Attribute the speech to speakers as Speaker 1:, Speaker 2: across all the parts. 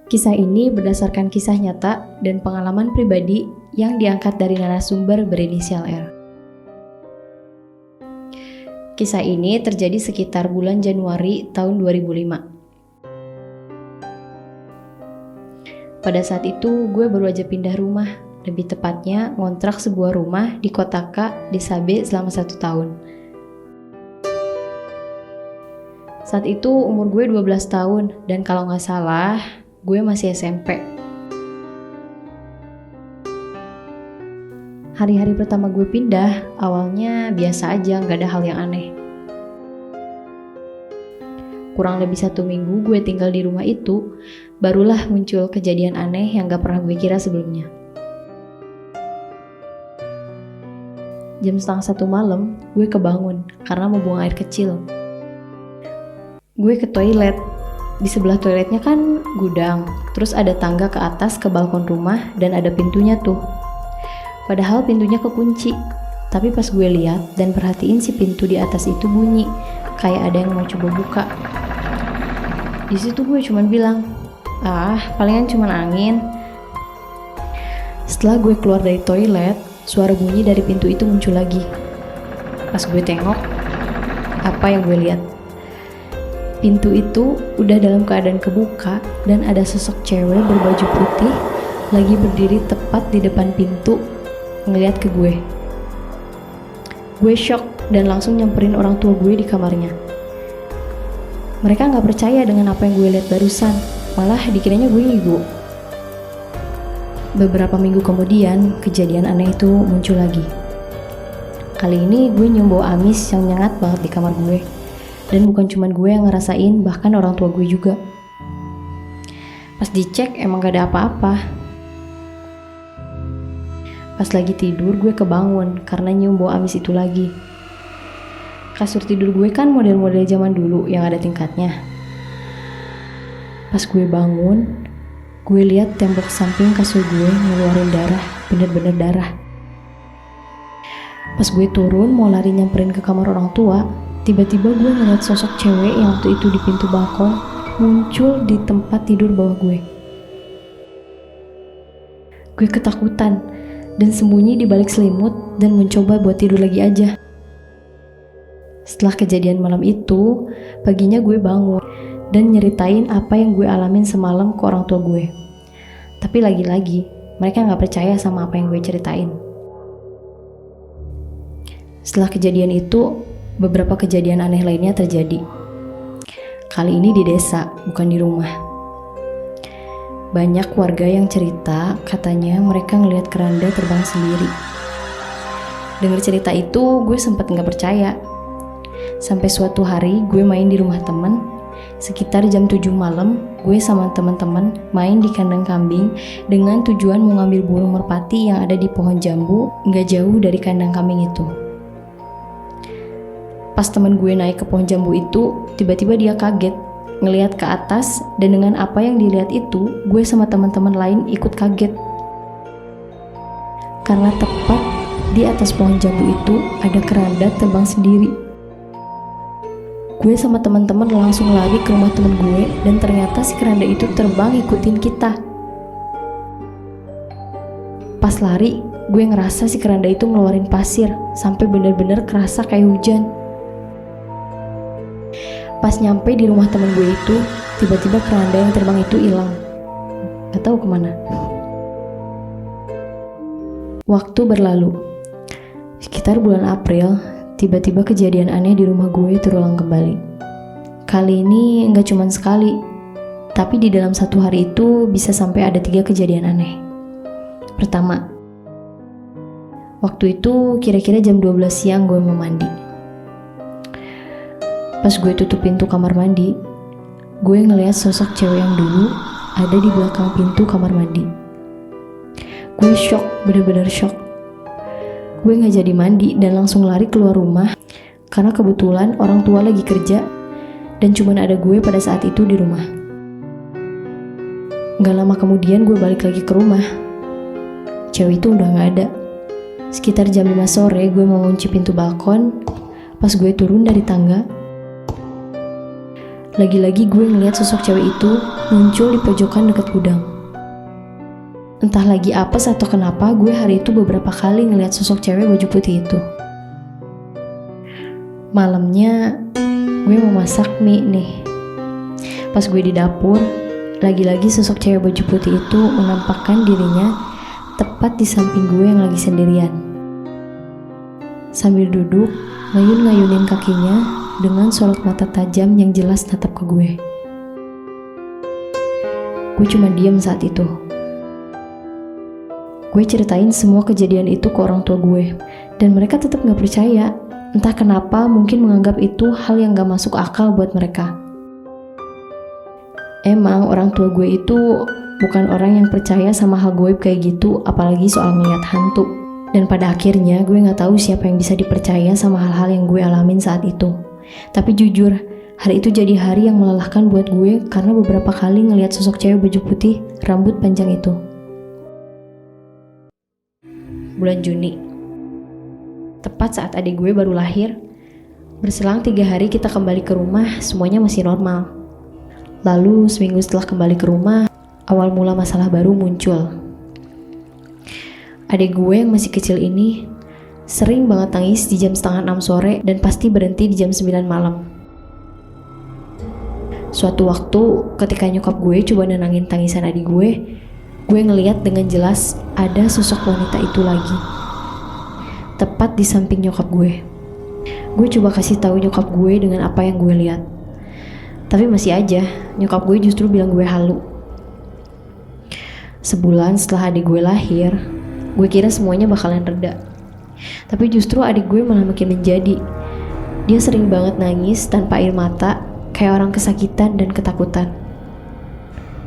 Speaker 1: Kisah ini berdasarkan kisah nyata dan pengalaman pribadi yang diangkat dari narasumber berinisial R. Kisah ini terjadi sekitar bulan Januari tahun 2005. Pada saat itu gue baru aja pindah rumah, lebih tepatnya ngontrak sebuah rumah di kota K di Sabe selama 1 tahun. Saat itu umur gue 12 tahun dan kalau gak salah gue masih SMP. Hari-hari pertama gue pindah, awalnya biasa aja, gak ada hal yang aneh. Kurang lebih 1 minggu gue tinggal di rumah itu, barulah muncul kejadian aneh yang gak pernah gue kira sebelumnya. Jam 1:30 malam, gue kebangun karena mau buang air kecil. Gue ke toilet. Di sebelah toiletnya kan gudang, terus ada tangga ke atas ke balkon rumah dan ada pintunya tuh. Padahal pintunya kekunci, tapi pas gue lihat dan perhatiin si pintu di atas itu bunyi, kayak ada yang mau coba buka. Di situ gue cuman bilang, palingan cuman angin. Setelah gue keluar dari toilet, suara bunyi dari pintu itu muncul lagi. Pas gue tengok, apa yang gue lihat? Pintu itu udah dalam keadaan kebuka dan ada sosok cewek berbaju putih lagi berdiri tepat di depan pintu ngeliat ke gue. Gue shock dan langsung nyamperin orang tua gue di kamarnya. Mereka gak percaya dengan apa yang gue lihat barusan, malah dikiranya gue ngigo. Beberapa minggu kemudian, kejadian aneh itu muncul lagi. Kali ini gue nyium bau amis yang nyengat banget di kamar gue. Dan bukan cuma gue yang ngerasain, bahkan orang tua gue juga. Pas dicek emang gak ada apa-apa. Pas lagi tidur gue kebangun karena nyium bau amis itu lagi. Kasur tidur gue kan model-model zaman dulu yang ada tingkatnya. Pas gue bangun, gue lihat tembok samping kasur gue ngeluarin darah, bener-bener darah. Pas gue turun mau lari nyamperin ke kamar orang tua, tiba-tiba gue ngeliat sosok cewek yang waktu itu di pintu balkon muncul di tempat tidur bawah gue. Gue ketakutan dan sembunyi di balik selimut dan mencoba buat tidur lagi aja. Setelah kejadian malam itu, paginya gue bangun dan nyeritain apa yang gue alamin semalam ke orang tua gue. Tapi lagi-lagi, mereka gak percaya sama apa yang gue ceritain. Setelah kejadian itu, beberapa kejadian aneh lainnya terjadi. Kali ini di desa, bukan di rumah. Banyak warga yang cerita, katanya mereka ngelihat keranda terbang sendiri. Dengar cerita itu, gue sempat nggak percaya. Sampai suatu hari, gue main di rumah temen. Sekitar jam 7 malam, gue sama teman-teman main di kandang kambing dengan tujuan mau ngambil burung merpati yang ada di pohon jambu, nggak jauh dari kandang kambing itu. Pas teman gue naik ke pohon jambu itu, tiba-tiba dia kaget, ngelihat ke atas, dan dengan apa yang dilihat itu, gue sama teman-teman lain ikut kaget. Karena tepat di atas pohon jambu itu ada keranda terbang sendiri. Gue sama teman-teman langsung lari ke rumah teman gue, dan ternyata si keranda itu terbang ikutin kita. Pas lari, gue ngerasa si keranda itu ngeluarin pasir, sampai bener-bener kerasa kayak hujan. Pas nyampe di rumah temen gue itu, tiba-tiba keranda yang terbang itu hilang. Gak tahu kemana. Waktu berlalu. Sekitar bulan April, tiba-tiba kejadian aneh di rumah gue terulang kembali. Kali ini gak cuma sekali, tapi di dalam 1 hari itu bisa sampai ada 3 kejadian aneh. Pertama, waktu itu kira-kira jam 12 siang gue mau mandi. Pas gue tutup pintu kamar mandi, gue ngeliat sosok cewek yang dulu ada di belakang pintu kamar mandi. Gue shock, bener-bener shock. Gue gak jadi mandi dan langsung lari keluar rumah karena kebetulan orang tua lagi kerja dan cuman ada gue pada saat itu di rumah. Gak lama kemudian gue balik lagi ke rumah. Cewek itu udah gak ada. Sekitar jam 5 sore gue mau ngunci pintu balkon. Pas gue turun dari tangga, Lagi-lagi gue ngeliat sosok cewek itu muncul di pojokan dekat gudang. Entah lagi apes atau kenapa gue hari itu beberapa kali ngeliat sosok cewek baju putih itu. Malamnya gue mau masak mie nih. Pas gue di dapur, lagi-lagi sosok cewek baju putih itu menampakkan dirinya tepat di samping gue yang lagi sendirian. Sambil duduk, ngayun-ngayunin kakinya dengan sorot mata tajam yang jelas natap ke gue. Gue cuma diam saat itu. Gue ceritain semua kejadian itu ke orang tua gue, dan mereka tetap gak percaya. Entah kenapa, mungkin menganggap itu hal yang gak masuk akal buat mereka. Emang orang tua gue itu bukan orang yang percaya sama hal goib kayak gitu, apalagi soal ngeliat hantu. Dan pada akhirnya gue gak tahu siapa yang bisa dipercaya sama hal-hal yang gue alamin saat itu. Tapi jujur, hari itu jadi hari yang melelahkan buat gue karena beberapa kali ngelihat sosok cewek baju putih, rambut panjang itu. Bulan Juni. Tepat saat adik gue baru lahir. Berselang 3 hari kita kembali ke rumah, semuanya masih normal. Lalu seminggu setelah kembali ke rumah, awal mula masalah baru muncul. Adik gue yang masih kecil ini sering banget nangis di jam 5:30 sore dan pasti berhenti di jam 9 malam. Suatu waktu ketika nyokap gue coba nenangin tangisan adik gue ngeliat dengan jelas ada sosok wanita itu lagi. Tepat di samping nyokap gue. Gue coba kasih tahu nyokap gue dengan apa yang gue lihat. Tapi masih aja, nyokap gue justru bilang gue halu. Sebulan setelah adik gue lahir, gue kira semuanya bakalan reda. Tapi justru adik gue malah makin menjadi. Dia sering banget nangis tanpa air mata, kayak orang kesakitan dan ketakutan.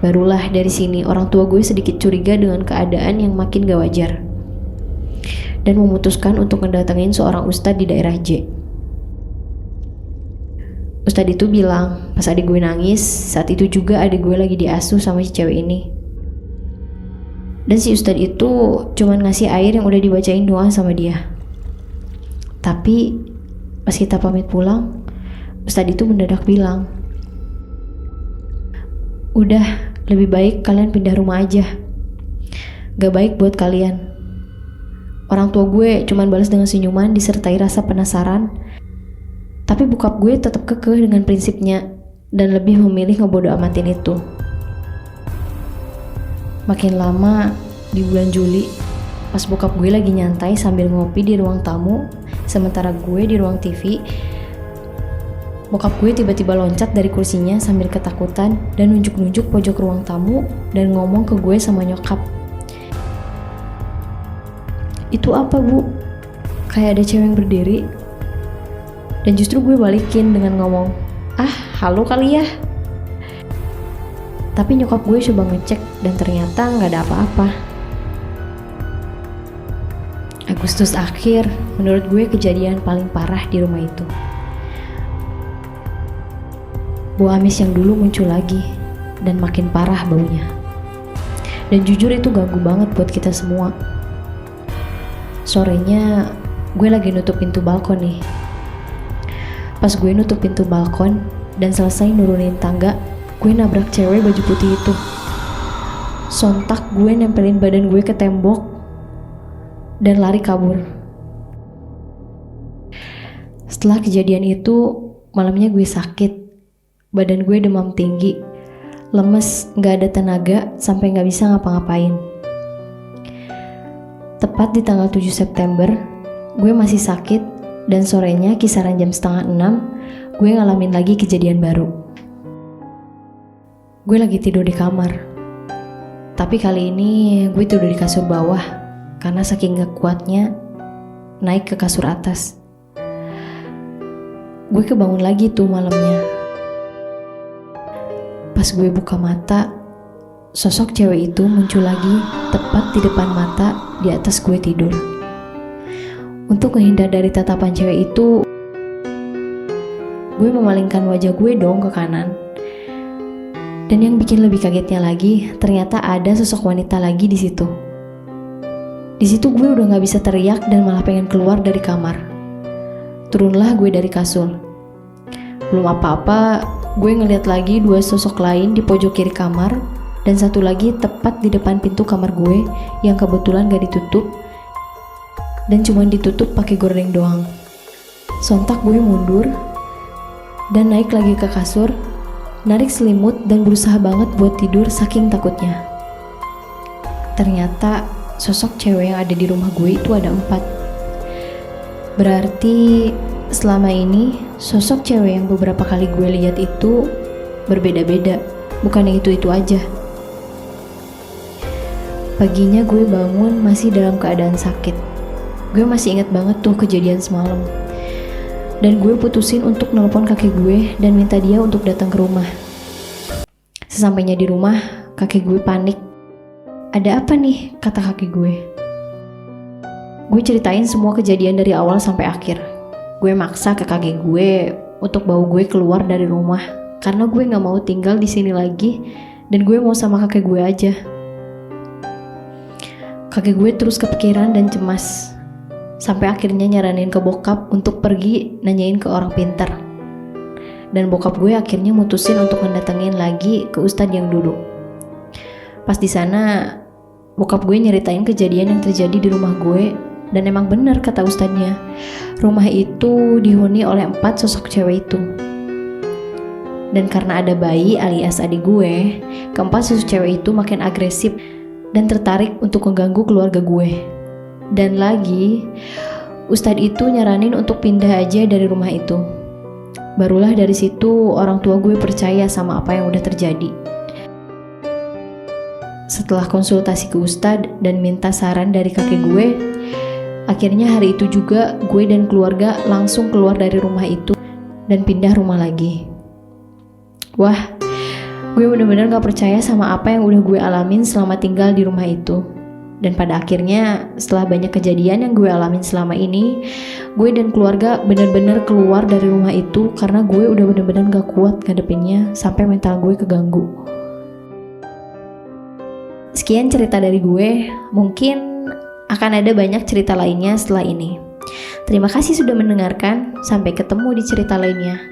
Speaker 1: Barulah dari sini orang tua gue sedikit curiga dengan keadaan yang makin gak wajar, dan memutuskan untuk mendatengin seorang ustadz di daerah J. Ustadz itu bilang pas adik gue nangis, saat itu juga adik gue lagi diasuh sama si cewek ini. Dan si ustadz itu cuman ngasih air yang udah dibacain doa sama dia. Tapi pas kita pamit pulang, ustadz itu mendadak bilang, "Udah, lebih baik kalian pindah rumah aja. Gak baik buat kalian." Orang tua gue cuman balas dengan senyuman disertai rasa penasaran. Tapi bokap gue tetap kekeh dengan prinsipnya dan lebih memilih ngebodo amatin itu. Makin lama, di bulan Juli, pas bokap gue lagi nyantai sambil ngopi di ruang tamu, sementara gue di ruang TV, bokap gue tiba-tiba loncat dari kursinya sambil ketakutan dan nunjuk-nunjuk pojok ruang tamu dan ngomong ke gue sama nyokap. "Itu apa, Bu? Kayak ada cewek yang berdiri." Dan justru gue balikin dengan ngomong, "Ah, halo kali ya." Tapi nyokap gue coba ngecek dan ternyata gak ada apa-apa. Agustus akhir, menurut gue kejadian paling parah di rumah itu. Bau amis yang dulu muncul lagi dan makin parah baunya. Dan jujur itu ganggu banget buat kita semua. Sorenya gue lagi nutup pintu balkon nih. Pas gue nutup pintu balkon dan selesai nurunin tangga, gue nabrak cewek baju putih itu. Sontak gue nempelin badan gue ke tembok dan lari kabur. Setelah kejadian itu, malamnya gue sakit. Badan gue demam tinggi, lemes, gak ada tenaga, sampai gak bisa ngapa-ngapain. Tepat di tanggal 7 September, gue masih sakit dan sorenya kisaran jam 5:30, gue ngalamin lagi kejadian baru. Gue lagi tidur di kamar. Tapi kali ini gue tidur di kasur bawah karena saking gak kuatnya naik ke kasur atas. Gue kebangun lagi tuh malamnya. Pas gue buka mata, sosok cewek itu muncul lagi tepat di depan mata di atas gue tidur. Untuk menghindar dari tatapan cewek itu, gue memalingkan wajah gue dong ke kanan. Dan yang bikin lebih kagetnya lagi, ternyata ada sosok wanita lagi di situ. Di situ gue udah gak bisa teriak dan malah pengen keluar dari kamar. Turunlah gue dari kasur. Belum apa-apa, gue ngeliat lagi 2 sosok lain di pojok kiri kamar, dan satu lagi tepat di depan pintu kamar gue yang kebetulan gak ditutup dan cuma ditutup pakai gorden doang. Sontak gue mundur dan naik lagi ke kasur, narik selimut dan berusaha banget buat tidur saking takutnya. Ternyata sosok cewek yang ada di rumah gue itu ada 4. Berarti selama ini sosok cewek yang beberapa kali gue lihat itu berbeda-beda, bukan yang itu-itu aja. Paginya gue bangun masih dalam keadaan sakit. Gue masih ingat banget tuh kejadian semalam. Dan gue putusin untuk nelpon kakek gue dan minta dia untuk datang ke rumah. Sesampainya di rumah, kakek gue panik. "Ada apa nih?" kata kakek gue. Gue ceritain semua kejadian dari awal sampai akhir. Gue maksa ke kakek gue untuk bawa gue keluar dari rumah karena gue gak mau tinggal di sini lagi dan gue mau sama kakek gue aja. Kakek gue terus kepikiran dan cemas sampai akhirnya nyaranin ke bokap untuk pergi nanyain ke orang pintar. Dan bokap gue akhirnya mutusin untuk mendatengin lagi ke ustadz yang dulu. Pas di sana, bokap gue nyeritain kejadian yang terjadi di rumah gue. Dan emang benar kata ustadznya, rumah itu dihuni oleh 4 sosok cewek itu. Dan karena ada bayi alias adik gue, keempat sosok cewek itu makin agresif dan tertarik untuk mengganggu keluarga gue. Dan lagi, ustadz itu nyaranin untuk pindah aja dari rumah itu. Barulah dari situ orang tua gue percaya sama apa yang udah terjadi. Setelah konsultasi ke ustadz dan minta saran dari kakek gue, akhirnya hari itu juga gue dan keluarga langsung keluar dari rumah itu dan pindah rumah lagi. Wah, gue bener-bener gak percaya sama apa yang udah gue alamin selama tinggal di rumah itu. Dan pada akhirnya setelah banyak kejadian yang gue alamin selama ini, gue dan keluarga bener-bener keluar dari rumah itu karena gue udah bener-bener gak kuat ngadepinnya sampai mental gue keganggu. Sekian cerita dari gue, mungkin akan ada banyak cerita lainnya setelah ini. Terima kasih sudah mendengarkan, sampai ketemu di cerita lainnya.